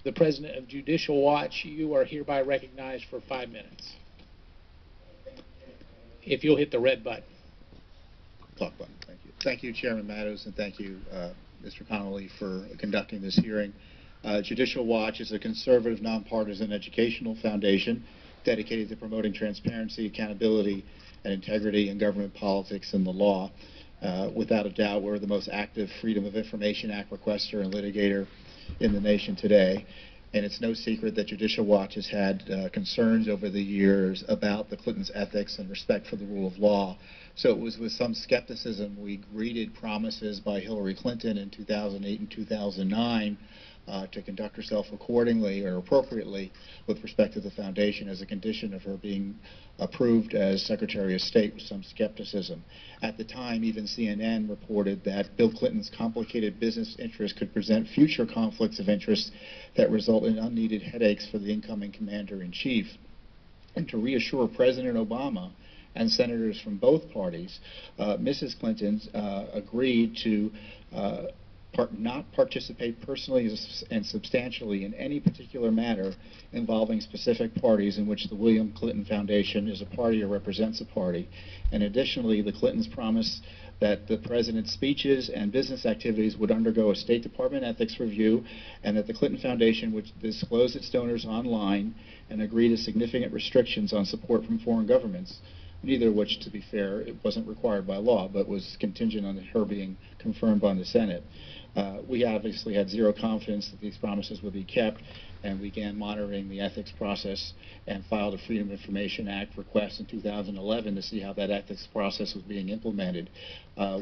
The President of Judicial Watch, you are hereby recognized for 5 minutes. If you'll hit the red button. Clock button. Thank you. Thank you, Chairman Matos, and thank you, Mr. Connolly, for conducting this hearing. Judicial Watch is a conservative, nonpartisan educational foundation dedicated to promoting transparency, accountability, and integrity in government politics and the law. Without a doubt, we're the most active Freedom of Information Act requester and litigator in the nation today. And it's no secret that Judicial Watch has had concerns over the years about the Clintons' ethics and respect for the rule of law. So it was with some skepticism we greeted promises by Hillary Clinton in 2008 and 2009 to conduct herself accordingly or appropriately with respect to the foundation as a condition of her being approved as Secretary of State with some skepticism. At the time, even CNN reported that Bill Clinton's complicated business interests could present future conflicts of interest that result in unneeded headaches for the incoming Commander-in-Chief. And to reassure President Obama and senators from both parties, Mrs. Clinton agreed to not participate personally and substantially in any particular matter involving specific parties in which the William Clinton Foundation is a party or represents a party. And additionally, the Clintons promised that the President's speeches and business activities would undergo a State Department ethics review, and that the Clinton Foundation would disclose its donors online and agree to significant restrictions on support from foreign governments, neither of which, to be fair, it wasn't required by law, but was contingent on her being confirmed by the Senate. We obviously had zero confidence that these promises would be kept, and began monitoring the ethics process and filed a Freedom of Information Act request in 2011 to see how that ethics process was being implemented.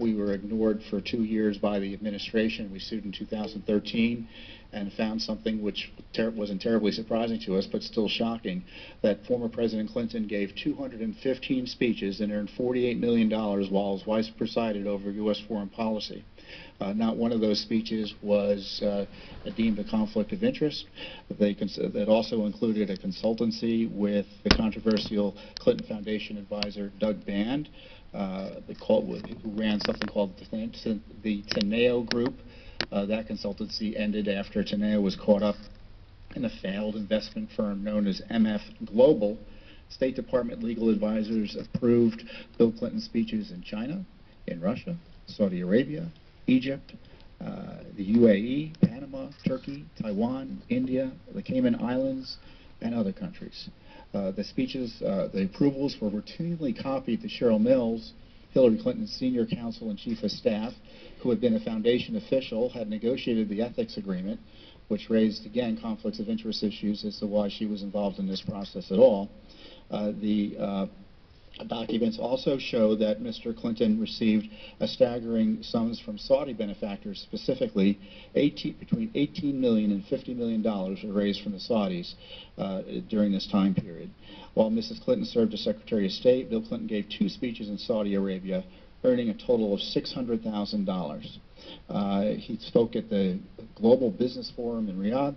We were ignored for 2 years by the administration. We sued in 2013 and found something which wasn't terribly surprising to us, but still shocking, that former President Clinton gave 215 speeches and earned $48 million while his wife presided over U.S. foreign policy. Not one of those speeches was deemed a conflict of interest. That also included a consultancy with the controversial Clinton Foundation advisor Doug Band, who ran something called the Teneo Group. That consultancy ended after Teneo was caught up in a failed investment firm known as MF Global. State Department legal advisors approved Bill Clinton's speeches in China, in Russia, Saudi Arabia, Egypt, the UAE, Panama, Turkey, Taiwan, India, the Cayman Islands, and other countries. The speeches, the approvals were routinely copied to Cheryl Mills, Hillary Clinton's senior counsel and chief of staff, who had been a foundation official, had negotiated the ethics agreement, which raised, again, conflicts of interest issues as to why she was involved in this process at all. The documents also show that Mr. Clinton received a staggering sums from Saudi benefactors, specifically between $18 million and $50 million were raised from the Saudis during this time period. While Mrs. Clinton served as Secretary of State, Bill Clinton gave 2 speeches in Saudi Arabia, earning a total of $600,000. He spoke at the Global Business Forum in Riyadh,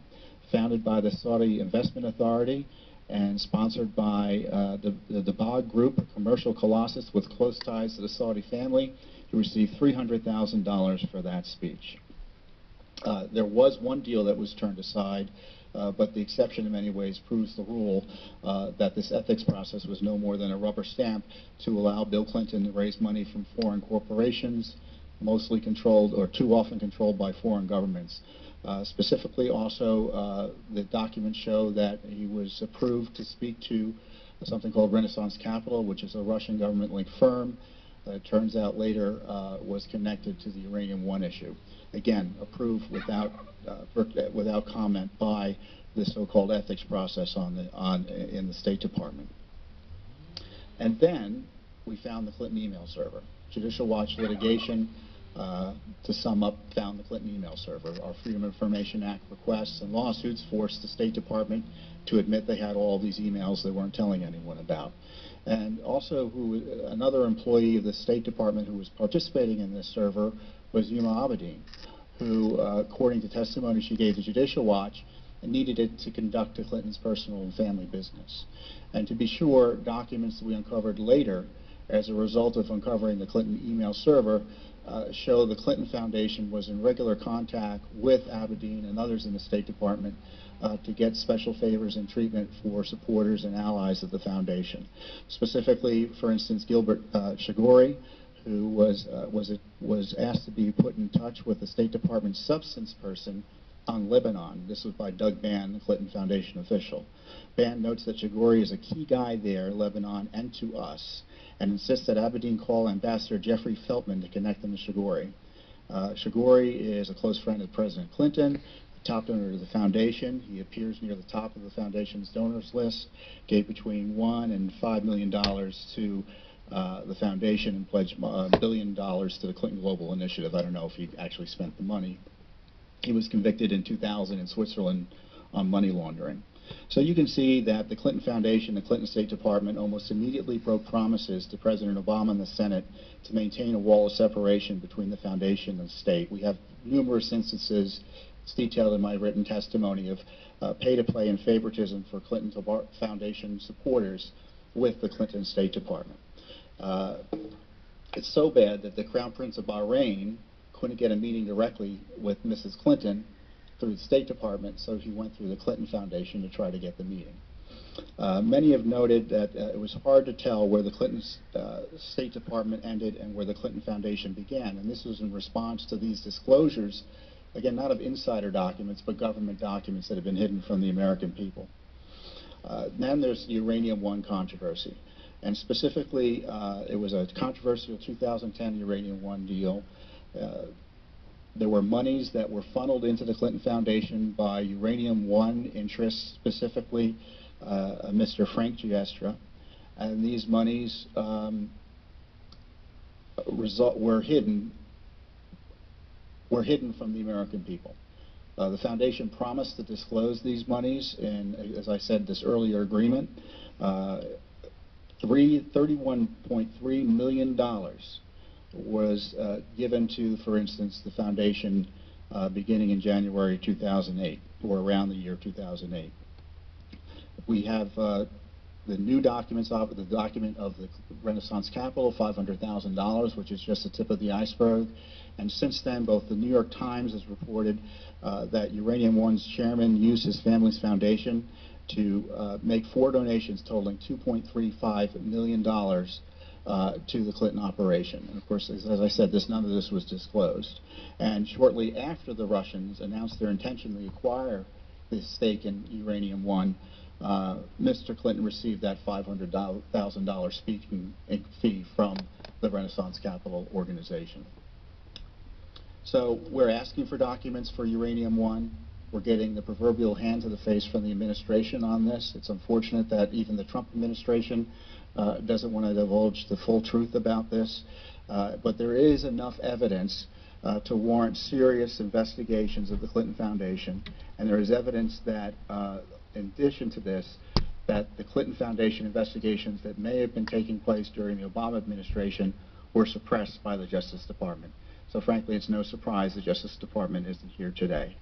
founded by the Saudi Investment Authority, and sponsored by the Dabag Group, a commercial colossus with close ties to the Saudi family. He received $300,000 for that speech. There was one deal that was turned aside, but the exception in many ways proves the rule that this ethics process was no more than a rubber stamp to allow Bill Clinton to raise money from foreign corporations, mostly controlled or too often controlled by foreign governments. Specifically also, the documents show that he was approved to speak to something called Renaissance Capital, which is a Russian government-linked firm that it turns out later was connected to the Uranium One issue. Again, approved without comment by the so-called ethics process in the State Department. And then we found the Clinton email server. Judicial Watch litigation, to sum up, found the Clinton email server. Our Freedom of Information Act requests and lawsuits forced the State Department to admit they had all these emails they weren't telling anyone about. And also, another employee of the State Department who was participating in this server was Yuma Abedin, who, according to testimony she gave to Judicial Watch, needed it to conduct the Clintons' personal and family business. And to be sure, documents that we uncovered later as a result of uncovering the Clinton email server, show the Clinton Foundation was in regular contact with Aberdeen and others in the State Department to get special favors and treatment for supporters and allies of the foundation. Specifically, for instance, Gilbert Shigori, who was asked to be put in touch with the State Department substance person on Lebanon. This was by Doug Bann, the Clinton Foundation official. Bann notes that Shigori is a key guy there, Lebanon, and to us, and insists that Aberdeen call Ambassador Jeffrey Feltman to connect them to Shigori. Shigori is a close friend of President Clinton, a top donor to the foundation. He appears near the top of the foundation's donors list, gave between $1 and $5 million to the foundation and pledged $1 billion to the Clinton Global Initiative. I don't know if he actually spent the money. He was convicted in 2000 in Switzerland on money laundering. So you can see that the Clinton Foundation, the Clinton State Department almost immediately broke promises to President Obama and the Senate to maintain a wall of separation between the foundation and the state. We have numerous instances, it's detailed in my written testimony, of pay-to-play and favoritism for Clinton Foundation supporters with the Clinton State Department. It's so bad that the Crown Prince of Bahrain couldn't get a meeting directly with Mrs. Clinton through the State Department, so he went through the Clinton Foundation to try to get the meeting. Many have noted that it was hard to tell where the Clinton State Department ended and where the Clinton Foundation began, and this was in response to these disclosures, again, not of insider documents, but government documents that have been hidden from the American people. Then there's the Uranium One controversy, and specifically, it was a controversial 2010 Uranium One deal. There were monies that were funneled into the Clinton Foundation by Uranium One interests, specifically Mr. Frank Giestra, and these monies were hidden from the American people. The foundation promised to disclose these monies, and as I said, this earlier agreement, $31.3 million was given to, for instance, the foundation beginning in January 2008, or around the year 2008. We have the new documents, the document of the Renaissance Capital, $500,000, which is just the tip of the iceberg. And since then, both the New York Times has reported that Uranium One's chairman used his family's foundation to make 4 donations totaling $2.35 million to the Clinton operation. And of course, as I said, none of this was disclosed. And shortly after the Russians announced their intention to acquire this stake in Uranium One, Mr. Clinton received that $500,000 speaking fee from the Renaissance Capital organization. So we're asking for documents for Uranium One. We're getting the proverbial hand to the face from the administration on this. It's unfortunate that even the Trump administration doesn't want to divulge the full truth about this, but there is enough evidence to warrant serious investigations of the Clinton Foundation, and there is evidence that, in addition to this, that the Clinton Foundation investigations that may have been taking place during the Obama administration were suppressed by the Justice Department. So frankly, it's no surprise the Justice Department isn't here today.